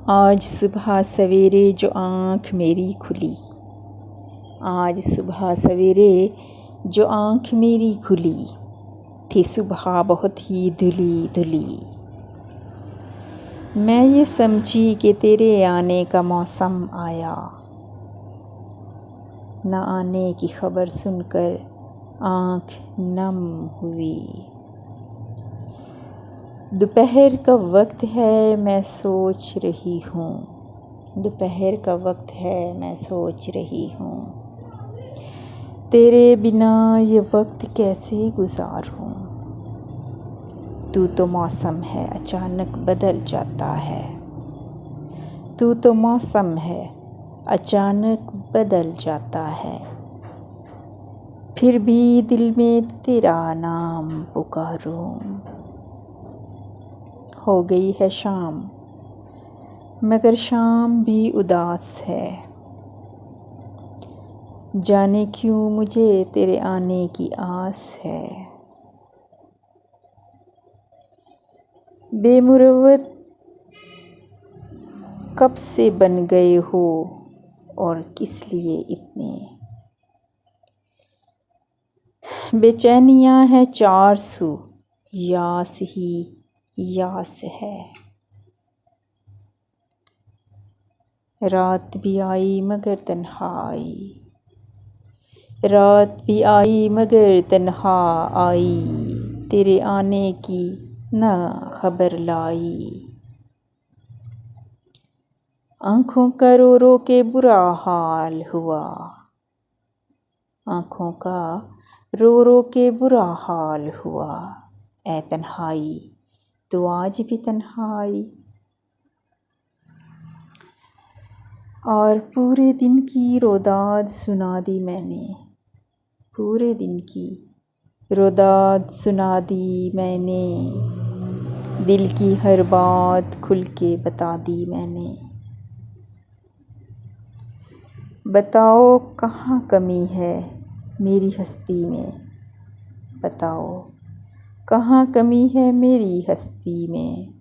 आज सुबह सवेरे जो आँख मेरी खुली, आज सुबह सवेरे जो आँख मेरी खुली, थी सुबह बहुत ही धुली धुली। मैं ये समझी कि तेरे आने का मौसम आया, न आने की खबर सुनकर आँख नम हुई। दोपहर का वक्त है मैं सोच रही हूँ, दोपहर का वक्त है मैं सोच रही हूँ, तेरे बिना ये वक्त कैसे गुजारूँ। तू तो मौसम है अचानक बदल जाता है, तू तो मौसम है अचानक बदल जाता है, फिर भी दिल में तेरा नाम पुकारूँ। हो गई है शाम मगर शाम भी उदास है, जाने क्यों मुझे तेरे आने की आस है। बेमुरवत कब से बन गए हो और किस लिए इतने, बेचैनियाँ हैं चार सू, यास ही यास है। रात भी आई मगर तन्हाई, रात भी आई मगर तन्हा आई, तेरे आने की न खबर लाई। आँखों का रो रो के बुरा हाल हुआ, आँखों का रो रो के बुरा हाल हुआ, ऐ तन्हाई तो आज भी तन्हाई। और पूरे दिन की रोदाद सुना दी मैंने, पूरे दिन की रोदाद सुना दी मैंने, दिल की हर बात खुल के बता दी मैंने। बताओ कहाँ कमी है मेरी हस्ती में, बताओ कहाँ कमी है मेरी हस्ती में,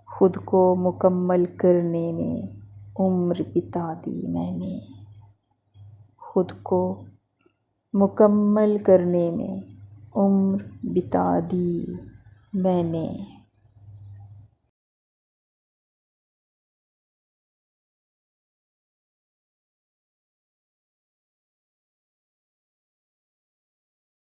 खुद को मुकम्मल करने में उम्र बिता दी मैंने, खुद को मुकम्मल करने में उम्र बिता दी मैंने।